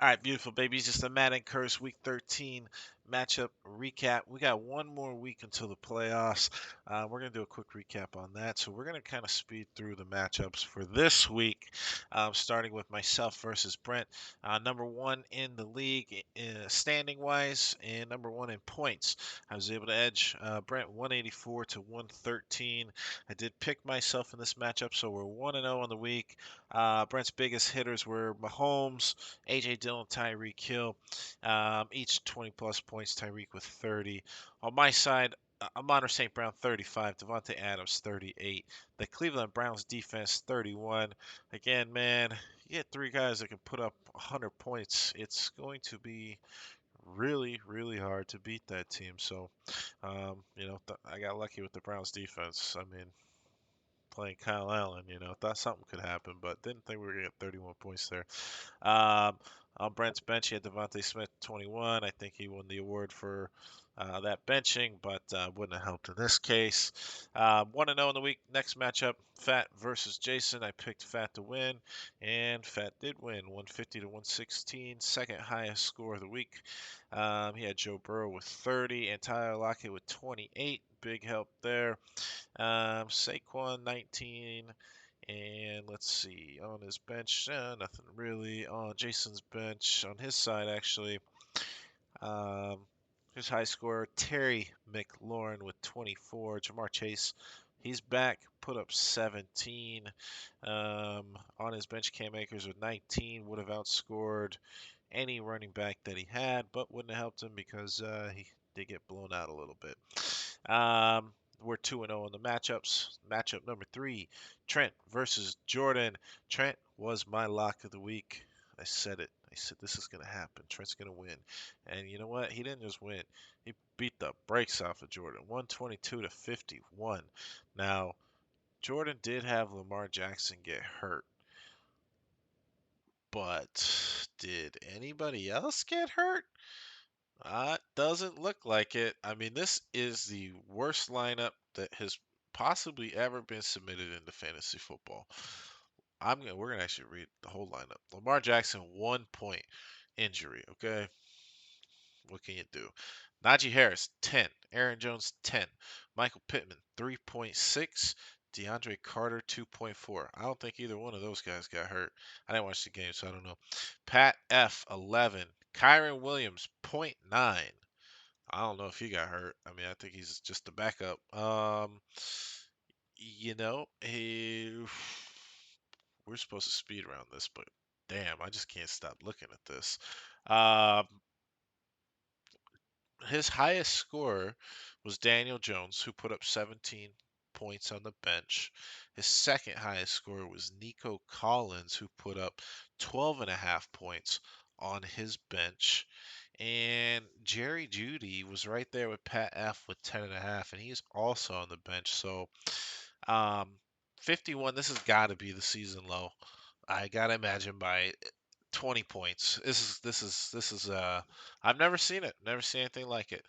All right, beautiful babies. Just a Madden Curse Week 13 matchup recap. We got one more week until the playoffs. We're going to do a quick recap on that. So we're going to kind of speed through the matchups for this week, starting with myself versus Brent. Number one in the league standing wise, and number one in points. I was able to edge Brent 184 to 113. I did pick myself in this matchup, so we're 1-0 on the week. Brent's biggest hitters were Mahomes, AJ Dillon, Tyreek Hill, each 20 plus points. Tyreek with 30. On my side, Amon St. Brown 35, Devontae Adams 38. The Cleveland Browns defense 31. Again, man, you get three guys that can put up 100 points. It's going to be really, really hard to beat that team. So, I got lucky with the Browns defense. I mean, playing Kyle Allen, thought something could happen, but didn't think we were going to get 31 points there. Um, on Brent's bench, he had Devontae Smith 21. I think he won the award for that benching, but wouldn't have helped in this case. 1-0 in the week. Next matchup, Fat versus Jason. I picked Fat to win, and Fat did win, 150 to 116. Second highest score of the week. He had Joe Burrow with 30 and Tyler Lockett with 28. Big help there. Saquon 19. And let's see, on his bench, nothing really. On Jason's bench, on his side, actually, um, his high scorer, Terry McLaurin with 24. Jamar Chase, he's back, put up 17. On his bench, Cam Akers with 19 would have outscored any running back that he had, but wouldn't have helped him because he did get blown out a little bit. We're 2-0 in the matchups. Matchup number 3, Trent versus Jordan. Trent was my lock of the week. I said it. I said this is going to happen. Trent's going to win. And you know what? He didn't just win. He beat the brakes off of Jordan, 122 to 51. Now, Jordan did have Lamar Jackson get hurt. But did anybody else get hurt? Doesn't look like it. I mean, this is the worst lineup that has possibly ever been submitted into fantasy football. We're gonna actually read the whole lineup. Lamar Jackson, 1 point injury. Okay, what can you do? Najee Harris, 10. Aaron Jones, 10. Michael Pittman, 3.6. DeAndre Carter, 2.4. I don't think either one of those guys got hurt. I didn't watch the game, so I don't know. Pat F, 11. Kyron Williams, point 0.9. I don't know if he got hurt. I mean, I think he's just the backup. We're supposed to speed around this, but damn, I just can't stop looking at this. Um, his highest scorer was Daniel Jones, who put up 17 points on the bench. His second highest scorer was Nico Collins, who put up 12 and a half points on his bench. And Jerry Jeudy was right there with Pat F with 10 and a half, and he's also on the bench. So, um, 51. This has got to be the season low. I gotta imagine by 20 points. This is. I've never seen it. Never seen anything like it.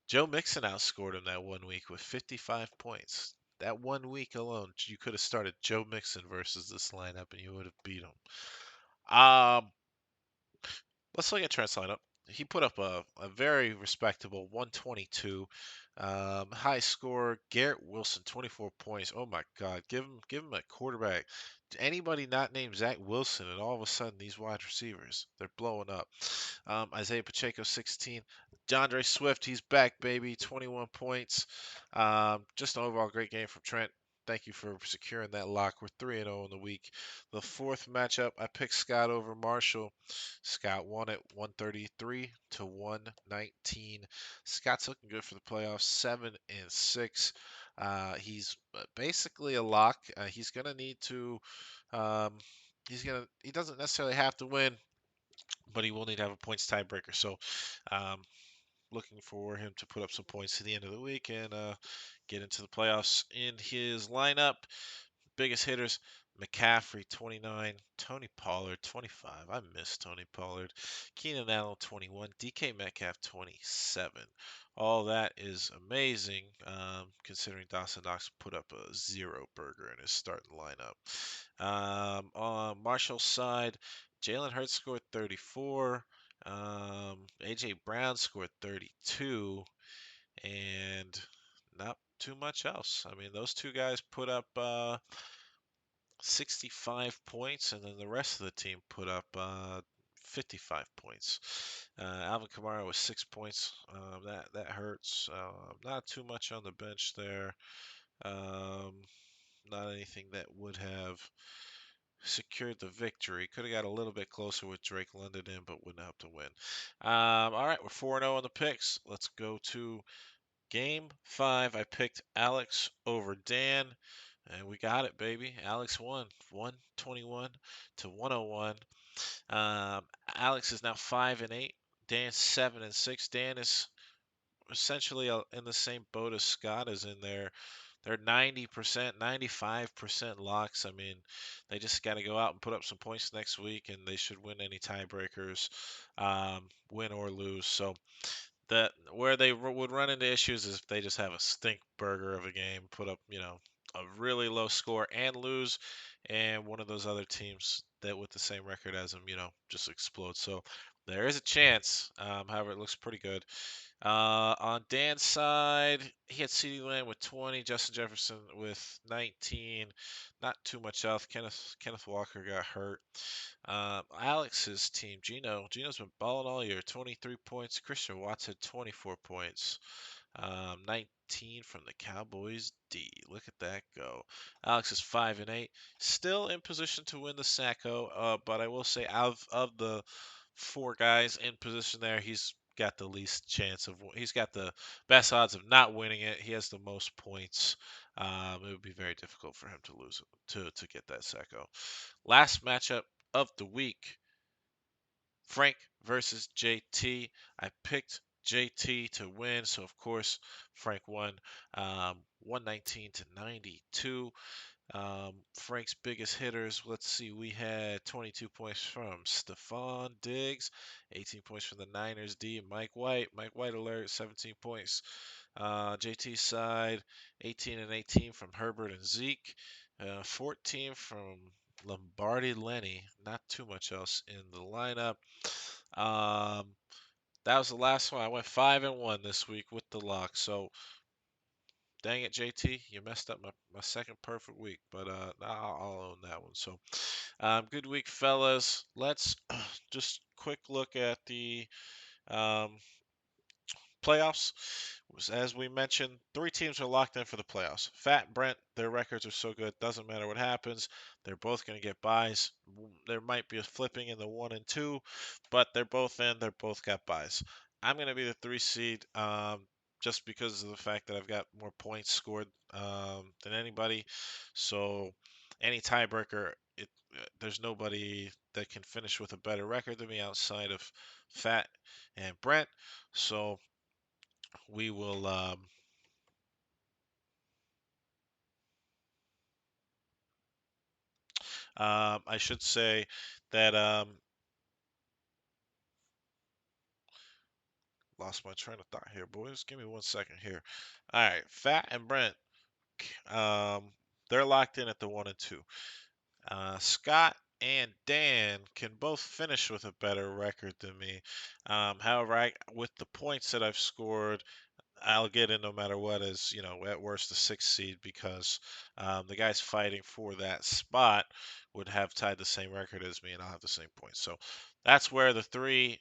Joe Mixon outscored him that 1 week with 55 points. That 1 week alone, you could have started Joe Mixon versus this lineup, and you would have beat him. Let's look at Trent's lineup. He put up a very respectable 122. High score, Garrett Wilson, 24 points. Oh my God, give him a quarterback. Anybody not named Zach Wilson, and all of a sudden these wide receivers, they're blowing up. Isaiah Pacheco, 16. DeAndre Swift, he's back, baby, 21 points. Just an overall great game from Trent. Thank you for securing that lock. We're 3-0 in the week. The fourth matchup, I picked Scott over Marshall. Scott won it 133 to 119. Scott's looking good for the playoffs, 7-6. He's basically a lock. He's gonna need to. Um, He doesn't necessarily have to win, but he will need to have a points tiebreaker. So, um, looking for him to put up some points at the end of the week and get into the playoffs in his lineup. Biggest hitters, McCaffrey, 29. Tony Pollard, 25. I miss Tony Pollard. Keenan Allen, 21. DK Metcalf, 27. All that is amazing, considering Dawson Knox put up a 0 burger in his starting lineup. On Marshall's side, Jalen Hurts scored 34. AJ Brown scored 32, and not too much else. I mean, those two guys put up 65 points, and then the rest of the team put up 55 points. Alvin Kamara was 6 points. That hurts. Not too much on the bench there. Um, Not anything that would have secured the victory. Could have got a little bit closer with Drake London in, but wouldn't have to win. All right, we're 4-0 on the picks. Let's go to Game 5. I picked Alex over Dan, and we got it, baby. Alex won 121 to 101. Um, Alex is now 5-8. Dan's 7-6. Dan is essentially in the same boat as Scott is in there. They're 90%, 95% locks. I mean, they just got to go out and put up some points next week, and they should win any tiebreakers, win or lose. So that where they would run into issues is if they just have a stink burger of a game, put up, a really low score and lose, and one of those other teams that with the same record as them, just explode. So there is a chance. However, it looks pretty good. On Dan's side, he had CeeDee Lamb with 20, Justin Jefferson with 19. Not too much else. Kenneth Walker got hurt. Alex's team, Gino's been balling all year. 23 points. Christian Watts had 24 points. 19 from the Cowboys D. Look at that go. Alex is 5-8, still in position to win the Sacko. But I will say, out of the four guys in position there, he's got the least chance of. He's got the best odds of not winning it. He has the most points. It would be very difficult for him to lose to get that Sacko. Last matchup of the week. Frank versus JT. I picked JT to win, so of course Frank won 119 to 92. Frank's biggest hitters, let's see, we had 22 points from Stephon Diggs, 18 points from the Niners D, Mike White. Mike White alert, 17 points. JT's side, 18 and 18 from Herbert and Zeke, 14 from Lombardi Lenny. Not too much else in the lineup. Um, that was the last one. I went 5-1 this week with the lock. So dang it, JT, you messed up my second perfect week, but I'll own that one. So good week, fellas. Let's just quick look at the um, playoffs. As we mentioned, three teams are locked in for the playoffs. Fat and Brent, their records are so good, doesn't matter what happens. They're both going to get buys. There might be a flipping in the 1 and 2, but they're both in. They're both got buys. I'm going to be the 3 seed just because of the fact that I've got more points scored than anybody. So any tiebreaker, there's nobody that can finish with a better record than me outside of Fat and Brent. So we will I should say that lost my train of thought here, boys. Give me 1 second here. All right, Fat and Brent, um, they're locked in at the 1 and 2. Scott and Dan can both finish with a better record than me. However, with the points that I've scored, I'll get in no matter what as, at worst the 6th seed because the guys fighting for that spot would have tied the same record as me and I'll have the same points. So that's where the three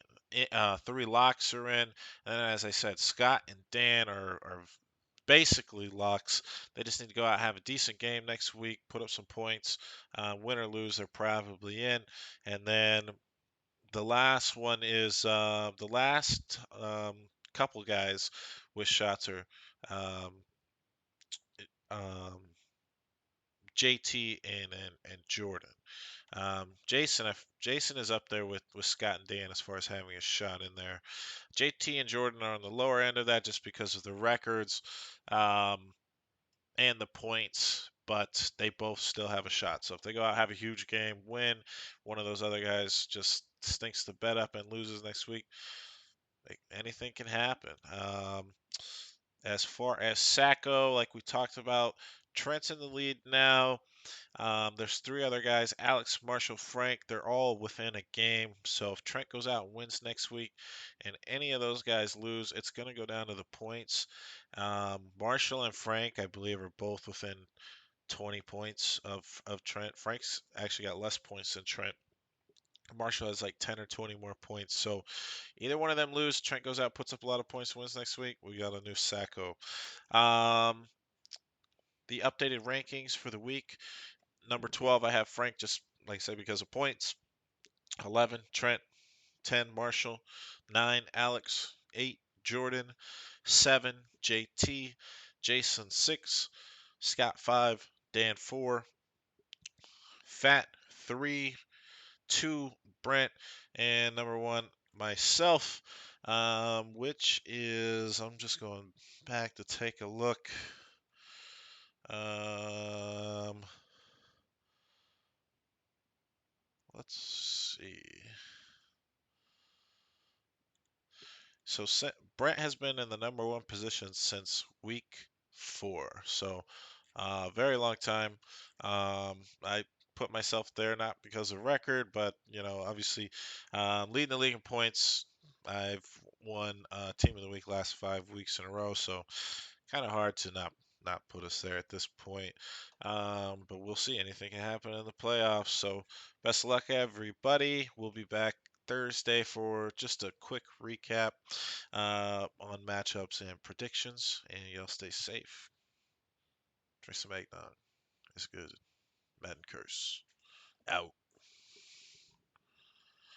locks are in. And as I said, Scott and Dan are basically locks. They just need to go out and have a decent game next week, put up some points. Win or lose, they're probably in. And then the last one is the last couple guys with shots are um, um, JT and Jordan. Jason is up there with Scott and Dan as far as having a shot in there. JT and Jordan are on the lower end of that just because of the records um, and the points, but they both still have a shot. So if they go out have a huge game, win, one of those other guys just stinks the bet up and loses next week, anything can happen. As far as Sacko, like we talked about, Trent's in the lead now. There's three other guys, Alex, Marshall, Frank. They're all within a game. So if Trent goes out and wins next week and any of those guys lose, it's going to go down to the points. Marshall and Frank, I believe, are both within 20 points of Trent. Frank's actually got less points than Trent. Marshall has like 10 or 20 more points. So either one of them lose, Trent goes out, puts up a lot of points, wins next week. We got a new Sacko. Um, the updated rankings for the week. Number 12, I have Frank, just like I said, because of points. 11, Trent. 10, Marshall. 9, Alex. 8, Jordan. 7, JT. Jason, 6. Scott, 5. Dan, 4. Fat, 3. 2, Brent. And number 1, myself, which is, I'm just going back to take a look. Let's see. So Brent has been in the number 1 position since week 4. So very long time. I put myself there not because of record, but obviously leading the league in points. I've won Team of the Week last 5 weeks in a row, so kind of hard to not put us there at this point. But we'll see. Anything can happen in the playoffs. So best of luck, everybody. We'll be back Thursday for just a quick recap on matchups and predictions. And y'all stay safe. Drink some eggnog. It's good. Madden Curse. Out.